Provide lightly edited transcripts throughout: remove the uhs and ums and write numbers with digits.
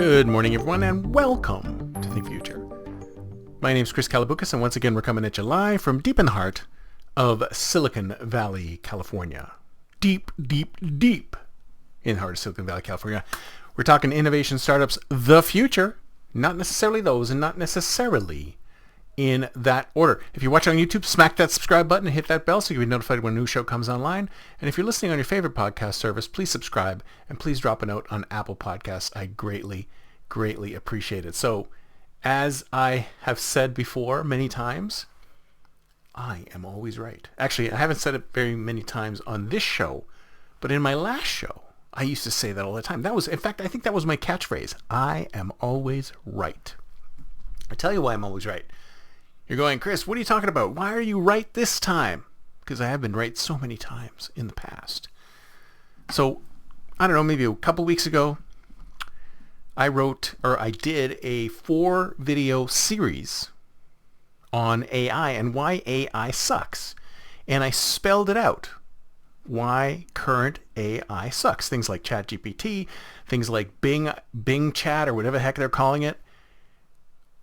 Good morning, everyone, and welcome to the future. My name is Chris Kalabukas, and once again, we're coming at you live from deep in the heart of Silicon Valley, California. Deep, deep, deep in the heart of Silicon Valley, California. We're talking innovation startups, the future, not necessarily those, and not necessarily in that order. If you're watching on YouTube, smack that subscribe button and hit that bell so you'll be notified when a new show comes online. And if you're listening on your favorite podcast service, please subscribe and please drop a note on Apple Podcasts. I greatly, greatly appreciate it. So, as I have said before many times, I am always right. Actually, I haven't said it very many times on this show, but in my last show, I used to say that all the time. In fact, I think that was my catchphrase. I am always right. I tell you why I'm always right. You're going, Chris, what are you talking about? Why are you right this time? Because I have been right so many times in the past. So, I don't know, maybe a couple weeks ago, I did a 4-video series on AI and why AI sucks. And I spelled it out. Why current AI sucks. Things like ChatGPT, things like Bing Chat or whatever the heck they're calling it.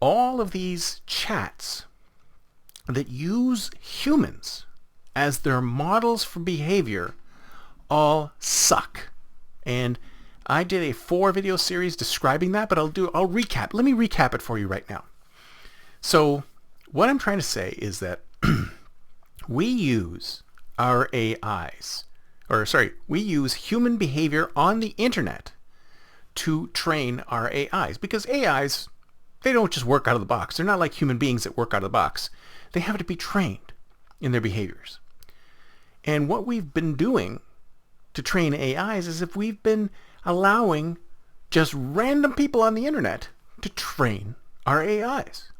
All of these chats that use humans as their models for behavior all suck. And I did a 4-video series describing that, but I'll recap. Let me recap it for you right now. So what I'm trying to say is that we use we use human behavior on the internet to train our AIs, because AIs, they don't just work out of the box. They're not like human beings that work out of the box. They have to be trained in their behaviors. And what we've been doing to train AIs is if we've been allowing just random people on the internet to train our AIs.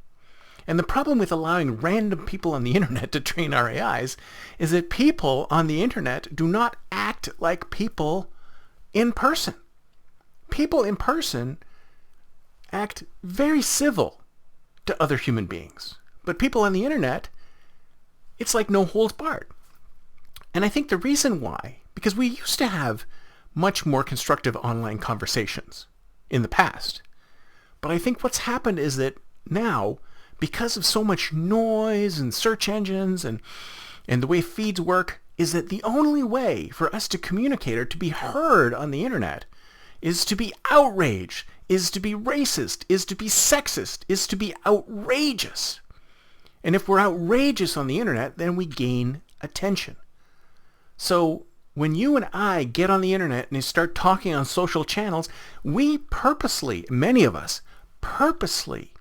And the problem with allowing random people on the internet to train our AIs is that people on the internet do not act like people in person. People in person act very civil to other human beings. But people on the internet, it's like no holds barred. And I think the reason why, because we used to have much more constructive online conversations in the past. But I think what's happened is that now, because of so much noise and search engines and the way feeds work, is that the only way for us to communicate or to be heard on the internet is to be outraged, is to be racist, is to be sexist, is to be outrageous. And if we're outrageous on the internet, then we gain attention. So when you and I get on the internet and start talking on social channels, we purposely, many of us, purposely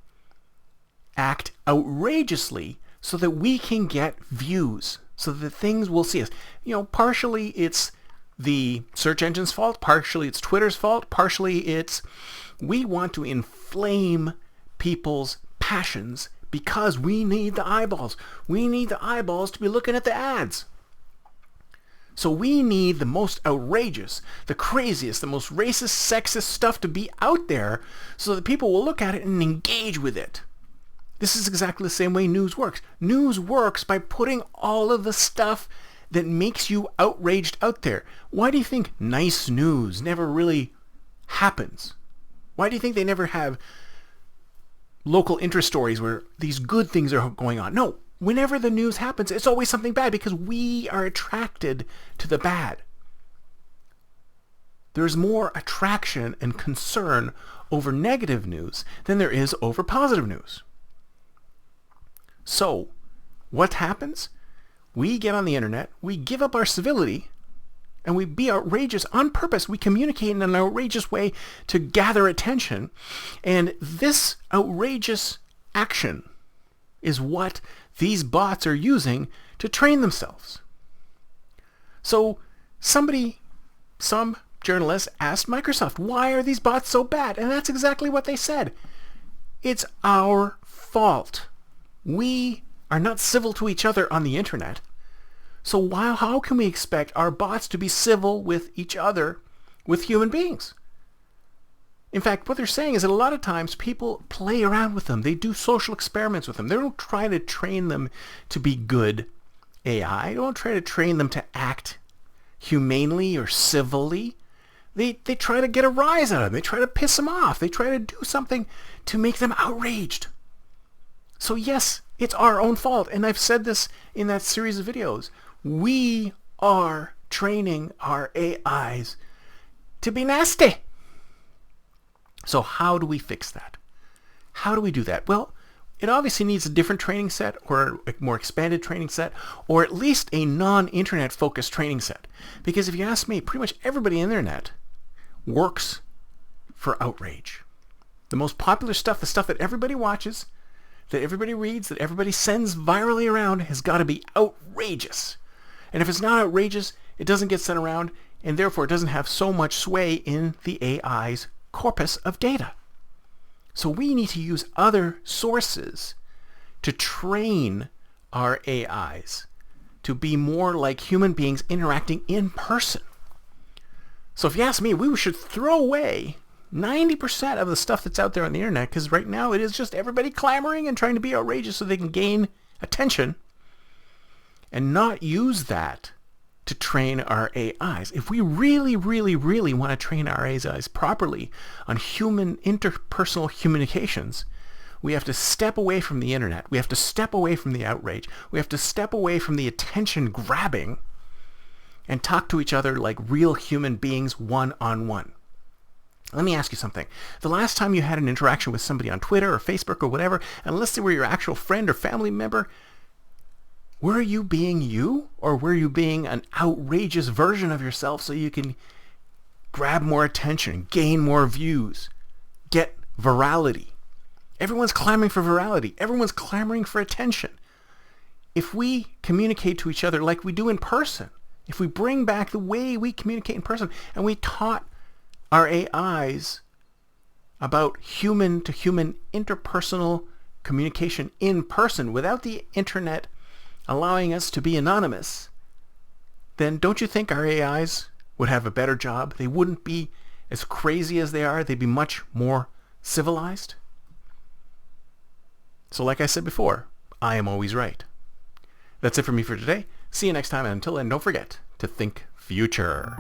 act outrageously so that we can get views, so that things will see us. Partially it's the search engine's fault, partially it's Twitter's fault, partially it's we want to inflame people's passions because we need the eyeballs. We need the eyeballs to be looking at the ads. So we need the most outrageous, the craziest, the most racist, sexist stuff to be out there so that people will look at it and engage with it. This is exactly the same way news works. News works by putting all of the stuff that makes you outraged out there. Why do you think nice news never really happens? Why do you think they never have local interest stories where these good things are going on? No, whenever the news happens, it's always something bad because we are attracted to the bad. There's more attraction and concern over negative news than there is over positive news. So, what happens? We get on the internet, we give up our civility, and we be outrageous on purpose. We communicate in an outrageous way to gather attention. And this outrageous action is what these bots are using to train themselves. So some journalists asked Microsoft, why are these bots so bad? And that's exactly what they said. It's our fault. We are not civil to each other on the internet. So how can we expect our bots to be civil with each other, with human beings? In fact, what they're saying is that a lot of times people play around with them. They do social experiments with them. They don't try to train them to be good AI. They don't try to train them to act humanely or civilly. They try to get a rise out of them. They try to piss them off. They try to do something to make them outraged. So yes, it's our own fault. And I've said this in that series of videos. We are training our AIs to be nasty. So how do we fix that? How do we do that? Well, it obviously needs a different training set, or a more expanded training set, or at least a non-internet focused training set. Because if you ask me, pretty much everybody on the internet works for outrage. The most popular stuff, the stuff that everybody watches, that everybody reads, that everybody sends virally around, has got to be outrageous. And if it's not outrageous, it doesn't get sent around, and therefore it doesn't have so much sway in the AI's corpus of data. So we need to use other sources to train our AIs to be more like human beings interacting in person. So if you ask me, we should throw away 90% of the stuff that's out there on the internet, because right now it is just everybody clamoring and trying to be outrageous so they can gain attention, and not use that to train our AIs. If we really, really, really want to train our AIs properly on human interpersonal communications, we have to step away from the internet. We have to step away from the outrage. We have to step away from the attention grabbing and talk to each other like real human beings one-on-one. Let me ask you something. The last time you had an interaction with somebody on Twitter or Facebook or whatever, and let's say we're your actual friend or family member, were you being you, or were you being an outrageous version of yourself so you can grab more attention, gain more views, get virality? Everyone's clamoring for virality. Everyone's clamoring for attention. If we communicate to each other like we do in person, if we bring back the way we communicate in person, and we taught our AIs about human-to-human interpersonal communication in person without the internet allowing us to be anonymous, then don't you think our AIs would have a better job? They wouldn't be as crazy as they are. They'd be much more civilized. So like I said before, I am always right. That's it for me for today. See you next time, and until then, don't forget to think future.